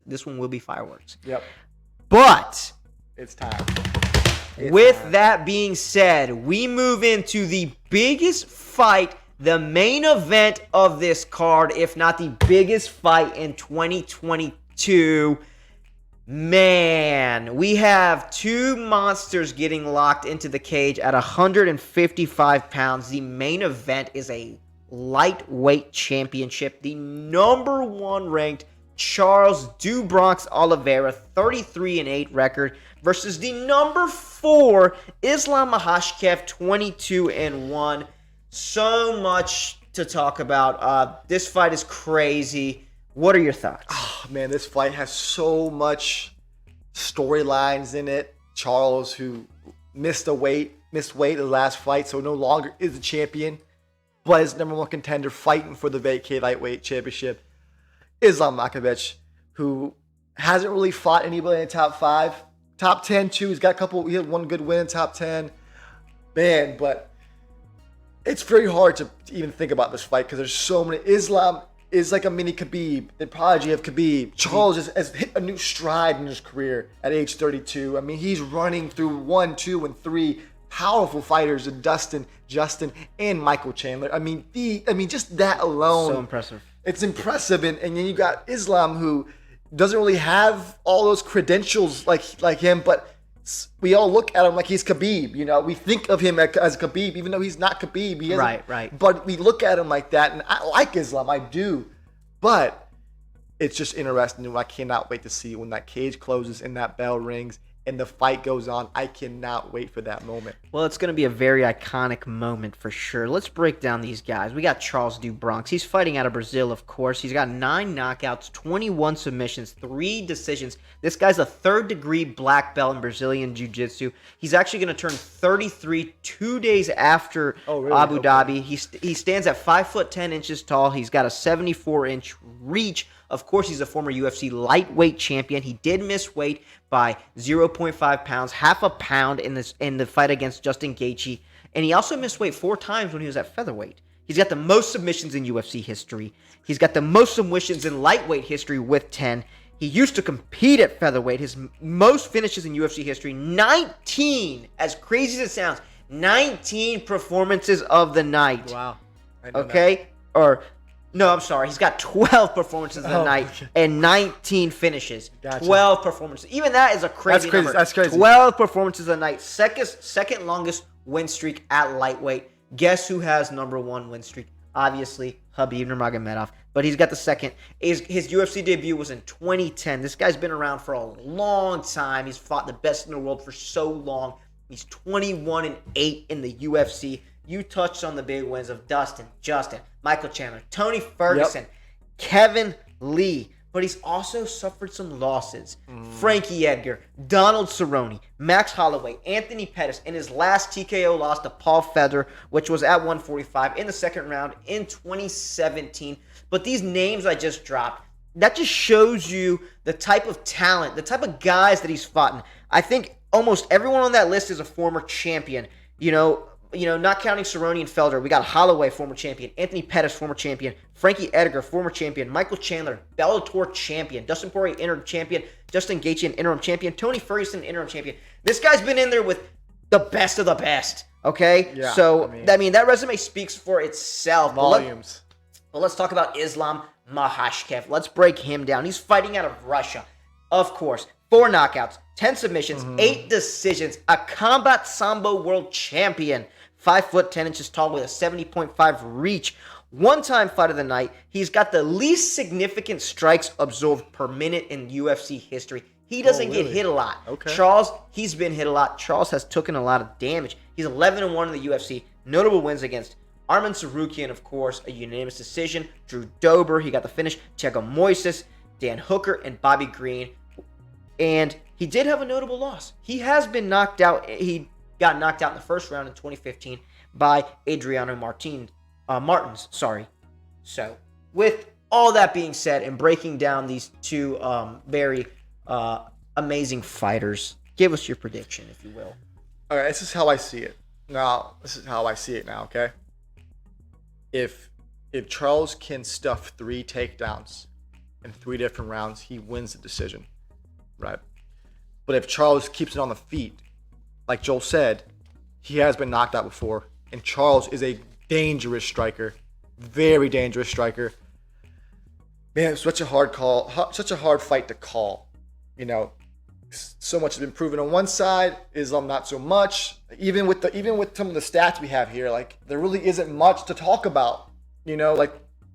This one will be fireworks. Yep. But It's time. That being said, we move into the biggest fight, the main event of this card, if not the biggest fight in 2022. Man, we have two monsters getting locked into the cage at 155 pounds. The main event is a lightweight championship. The number one ranked Charles "Do Bronx" Oliveira, 33-8 record, versus the number 4 Islam Makhachev, 22-1. So much to talk about. This fight is crazy. What are your thoughts? Oh, man, this fight has so much storylines in it. Charles, who missed weight in the last fight, so no longer is the champion, but is number one contender fighting for the vacay lightweight championship. Islam Makhachev, who hasn't really fought anybody in the top 5. Top 10, too. He had one good win in top 10. Man, but it's very hard to even think about this fight because there's so many. Islam is like a mini Khabib, the prodigy of Khabib. Charles has hit a new stride in his career at age 32. I mean, he's running through 1, 2, and 3 powerful fighters in Dustin, Justin, and Michael Chandler. I mean, just that alone. So impressive. It's impressive. And then you got Islam, who doesn't really have all those credentials like him, but we all look at him like he's Khabib. You know, we think of him as Khabib, even though he's not Khabib. Right. But we look at him like that, and I like Islam, I do. But it's just interesting, and I cannot wait to see when that cage closes and that bell rings and the fight goes on. I cannot wait for that moment. Well, it's going to be a very iconic moment for sure. Let's break down these guys. We got Charles "Do Bronx." He's fighting out of Brazil, of course. He's got 9 knockouts, 21 submissions, 3 decisions. This guy's a third-degree black belt in Brazilian Jiu-Jitsu. He's actually going to turn 33 2 days after Abu Dhabi. He stands at 5'10" tall. He's got a 74-inch reach. Of course, he's a former UFC lightweight champion. He did miss weight by 0.5 pounds, half a pound in the fight against Justin Gaethje, and he also missed weight 4 times when he was at featherweight. He's got the most submissions in UFC history. He's got the most submissions in lightweight history with 10. He used to compete at featherweight. His most finishes in UFC history, 19. As crazy as it sounds, 19 performances of the night. Wow. Okay? No, I'm sorry. He's got 12 performances of the night and 19 finishes. Gotcha. 12 performances. Even that is a crazy number. That's crazy. 12 performances a night. Second longest win streak at lightweight. Guess who has number 1 win streak? Obviously, Khabib Nurmagomedov. But he's got the second. His UFC debut was in 2010. This guy's been around for a long time. He's fought the best in the world for so long. He's 21-8 in the UFC. You touched on the big wins of Dustin, Justin, Michael Chandler, Tony Ferguson, Kevin Lee. But he's also suffered some losses. Frankie Edgar, Donald Cerrone, Max Holloway, Anthony Pettis, and his last TKO loss to Paul Feather, which was at 145 in the second round in 2017. But these names I just dropped, that just shows you the type of talent, the type of guys that he's fought in. I think almost everyone on that list is a former champion. You know, not counting Cerrone and Felder, we got Holloway, former champion, Anthony Pettis, former champion, Frankie Edgar, former champion, Michael Chandler, Bellator champion, Dustin Poirier, interim champion, Justin Gaethje, an interim champion, Tony Ferguson, interim champion. This guy's been in there with the best of the best, okay? Yeah, so, that resume speaks for itself. Volumes. But let's talk about Islam Makhachev. Let's break him down. He's fighting out of Russia. Of course, 4 knockouts, 10 submissions, 8 decisions, a combat sambo world champion. 5'10" tall with a 70.5 reach. 1-time fight of the night. He's got the least significant strikes absorbed per minute in UFC history. He doesn't get hit a lot. Okay. Charles, he's been hit a lot. Charles has taken a lot of damage. He's 11-1 in the UFC. Notable wins against Arman Tsarukyan, of course, a unanimous decision. Drew Dober, he got the finish. Thiago Moises, Dan Hooker, and Bobby Green. And he did have a notable loss. He has been knocked out. He got knocked out in the first round in 2015 by Adriano Martins. So, with all that being said and breaking down these two very amazing fighters, give us your prediction, if you will. All right, this is how I see it. Okay? If Charles can stuff 3 takedowns in 3 different rounds, he wins the decision, right? But if Charles keeps it on the feet, like Joel said, he has been knocked out before, and Charles is a dangerous striker, very dangerous striker. Man, it's such a hard call, such a hard fight to call. You know, so much has been proven on one side, Islam not so much. Even with some of the stats we have here, like there really isn't much to talk about. You know, like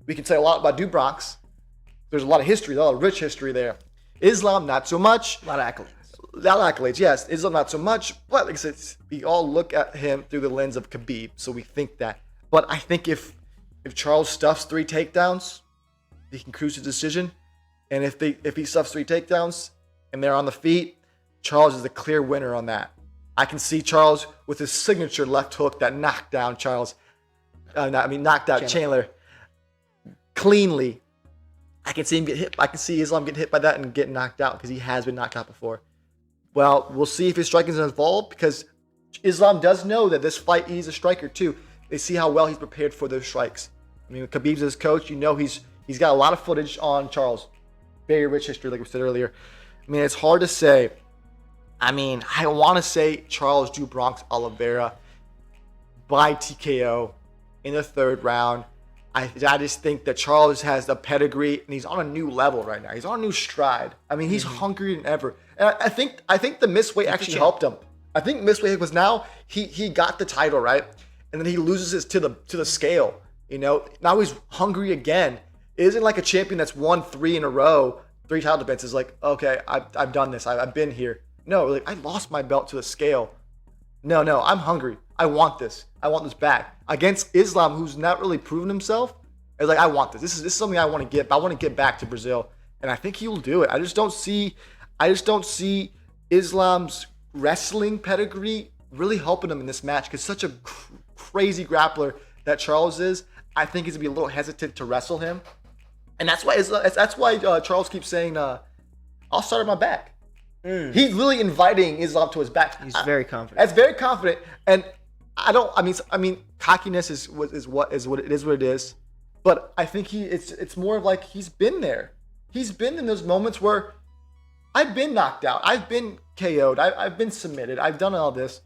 we can say a lot about Dubronx. There's a lot of history, a lot of rich history there. Islam, not so much. A lot of accolades. A lot of accolades, yes. Islam, not so much. But like I said, we all look at him through the lens of Khabib, so we think that. But I think if Charles stuffs 3 takedowns, he can cruise his decision. And if he stuffs 3 takedowns and they're on the feet, Charles is the clear winner on that. I can see Charles with his signature left hook that knocked down knocked out Chandler cleanly. I can see him get hit. I can see Islam get hit by that and get knocked out because he has been knocked out before. Well, we'll see if his striking is involved because Islam does know that this fight, he's a striker too. They see how well he's prepared for those strikes. I mean, Khabib's his coach. You know he's got a lot of footage on Charles. Very rich history, like we said earlier. I mean, it's hard to say. I mean, I want to say Charles drew Bronx Oliveira by TKO in the 3rd round. I just think that Charles has the pedigree and he's on a new level right now. He's on a new stride. I mean, he's hungrier than ever. And I think the miss weight actually helped him. I think miss weight was now he got the title, right? And then he loses it to the scale. You know, now he's hungry again. It isn't like a champion that's won 3 in a row, 3 title defenses. Like, okay, I've done this. I've been here. No, like I lost my belt to the scale. No, I'm hungry. I want this. I want this back against Islam, who's not really proven himself. It's like I want this. This is something I want to get. I want to get back to Brazil, and I think he will do it. I just don't see Islam's wrestling pedigree really helping him in this match because such a crazy grappler that Charles is. I think he's gonna be a little hesitant to wrestle him, and that's why Charles keeps saying, "I'll start at my back." He's really inviting Islam to his back. He's very confident. That's very confident, and I mean, cockiness is what it is. But I think it's more of like he's been there. He's been in those moments where I've been knocked out, I've been KO'd, I've been submitted, I've done all this.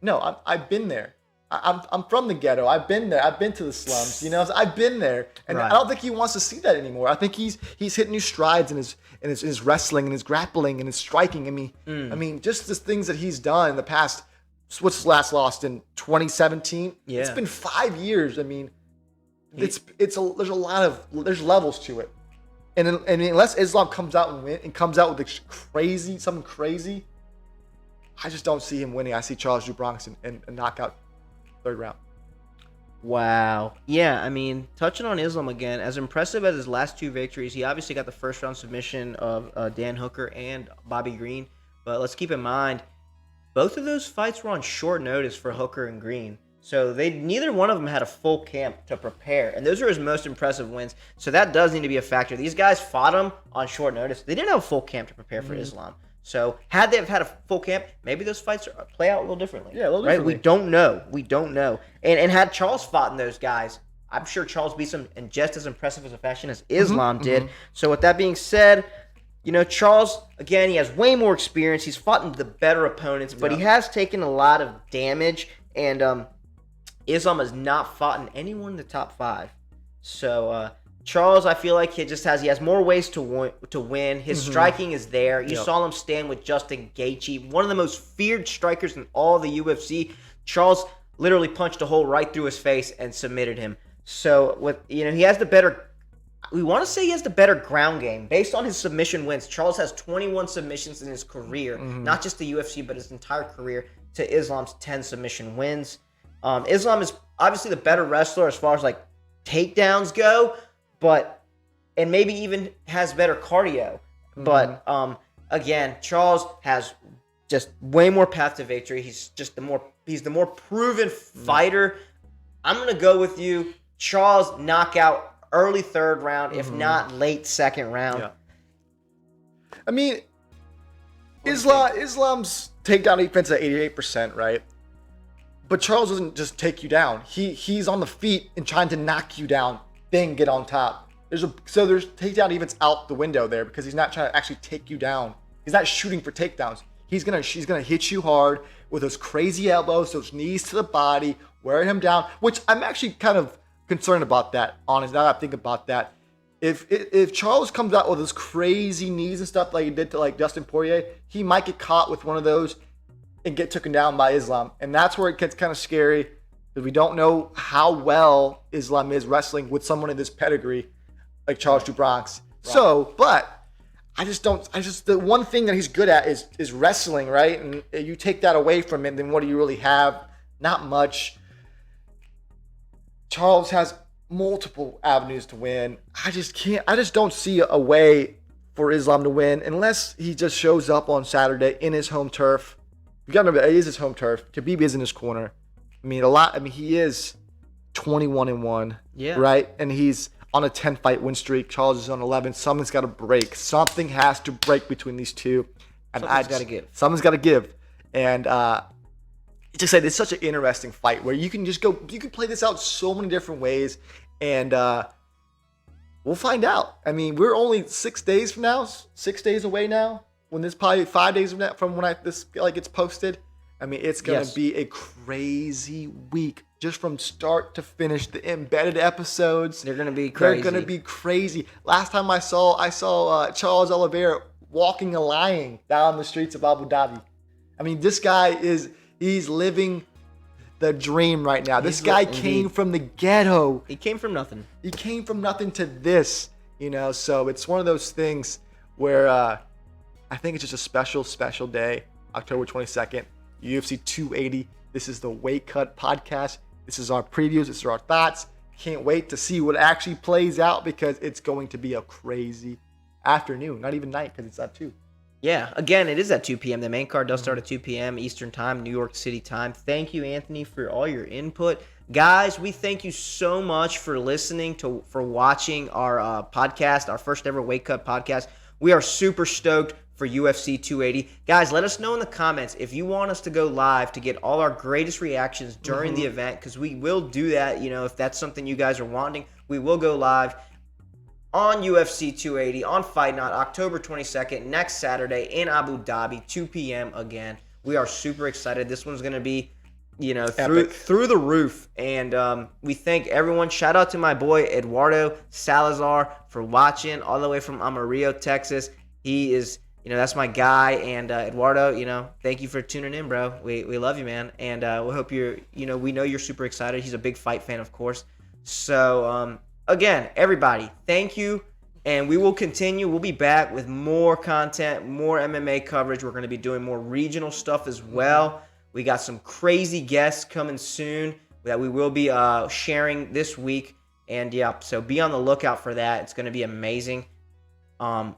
No, I've been there. I'm from the ghetto. I've been there. I've been to the slums. You know, I've been there, and right. I don't think he wants to see that anymore. I think he's hitting new strides in his wrestling and his grappling and his striking. I mean, just the things that he's done in the past. What's his last lost in 2017? Yeah, it's been 5 years. I mean, there's levels to it, and unless Islam comes out with something crazy, I just don't see him winning. I see Charles do Bronx and knockout 3rd round. Wow. Yeah, I mean, touching on Islam again, as impressive as his last 2 victories, he obviously got the 1st round submission of Dan Hooker and Bobby Green. But let's keep in mind, both of those fights were on short notice for Hooker and Green. So neither one of them had a full camp to prepare. And those are his most impressive wins. So that does need to be a factor. These guys fought him on short notice. They didn't have a full camp to prepare for Islam. So had they have had a full camp, maybe those fights play out a little differently. Yeah, a little differently. Right? We don't know. And had Charles fought in those guys, I'm sure Charles beats him in just as impressive as a fashion as Islam did. So with that being said, you know, Charles, again, he has way more experience. He's fought in the better opponents, but he has taken a lot of damage. And Islam has not fought in anyone in the top 5. So Charles, I feel like he has more ways to win. His striking is there. You saw him stand with Justin Gaethje, one of the most feared strikers in all the UFC. Charles literally punched a hole right through his face and submitted him. So he has the better. We want to say he has the better ground game based on his submission wins. Charles has 21 submissions in his career, not just the UFC, but his entire career, to Islam's 10 submission wins. Islam is obviously the better wrestler as far as like takedowns go, and maybe even has better cardio. But again, Charles has just way more path to victory. He's the more proven fighter. I'm gonna go with you, Charles, knockout early 3rd round, if not late 2nd round. Yeah. I mean, Islam's takedown defense at 88%, right? But Charles doesn't just take you down. He's on the feet and trying to knock you down, then get on top. There's takedown defense out the window there because he's not trying to actually take you down. He's not shooting for takedowns. She's gonna hit you hard with those crazy elbows, those knees to the body, wearing him down. Which I'm actually kind of concerned about that. Honestly, now that I think about that, if Charles comes out with those crazy knees and stuff like he did to like Dustin Poirier, he might get caught with one of those and get taken down by Islam, and that's where it gets kind of scary because we don't know how well Islam is wrestling with someone in this pedigree like Charles do Bronx. Right. So, but. The one thing that he's good at is wrestling, right? And you take that away from him, then what do you really have? Not much. Charles has multiple avenues to win. I just don't see a way for Islam to win unless he just shows up on Saturday in his home turf. You gotta remember, it is his home turf. Khabib is in his corner. He is 21-1. Yeah. Right? And he's on a 10-fight win streak. Charles is on 11. Something's got to break. Something has to break between these two. And something's got to give. Something's got to give. And it's such an interesting fight where you can play this out so many different ways. And we'll find out. We're only 6 days from now, 6 days away now. When this probably 5 days from when this gets posted. It's going to be a crazy week. Just from start to finish, the embedded episodes. They're going to be crazy. They're going to be crazy. Last time I saw Charles Oliveira walking a lion down the streets of Abu Dhabi. This guy he's living the dream right now. This guy came from the ghetto. He came from nothing. He came from nothing to this, So it's one of those things where I think it's just a special, special day, October 22nd, UFC 280. This is the Weight Cut Podcast. This is our previews. This is our thoughts. Can't wait to see what actually plays out because it's going to be a crazy afternoon. Not even night because it's at 2. Yeah, again, it is at 2 p.m. The main card does start at 2 p.m. Eastern Time, New York City time. Thank you, Anthony, for all your input. Guys, we thank you so much for listening, for watching our podcast, our first ever Weight Cut podcast. We are super stoked for UFC 280. Guys, let us know in the comments if you want us to go live to get all our greatest reactions during the event, because we will do that. If that's something you guys are wanting, we will go live on UFC 280 on Fight Night, October 22nd, next Saturday in Abu Dhabi, 2 p.m. again. We are super excited. This one's going to be, through the roof. And we thank everyone. Shout out to my boy Eduardo Salazar for watching all the way from Amarillo, Texas. He is... that's my guy, and Eduardo, thank you for tuning in, bro. We love you, man, and we hope we know you're super excited. He's a big fight fan, of course. So, again, everybody, thank you, and we will continue. We'll be back with more content, more MMA coverage. We're going to be doing more regional stuff as well. We got some crazy guests coming soon that we will be sharing this week, and so be on the lookout for that. It's going to be amazing. We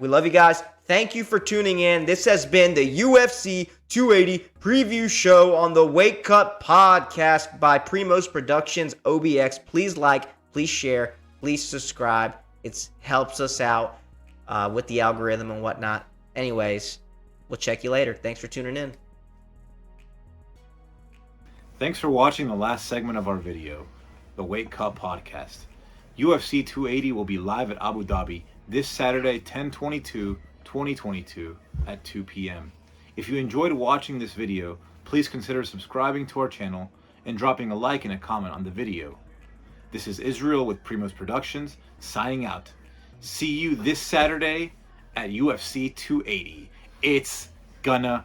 love you guys. Thank you for tuning in. This has been the UFC 280 preview show on the Weight Cut Podcast by Primos Productions OBX. Please like, please share, please subscribe. It helps us out with the algorithm and whatnot. Anyways, we'll check you later. Thanks for tuning in. Thanks for watching the last segment of our video, the Weight Cut Podcast. UFC 280 will be live at Abu Dhabi this Saturday, 10/22/2022 at 2 p.m. If you enjoyed watching this video, please consider subscribing to our channel and dropping a like and a comment on the video. This is Israel with Primos Productions, signing out. See you this Saturday at UFC 280. It's gonna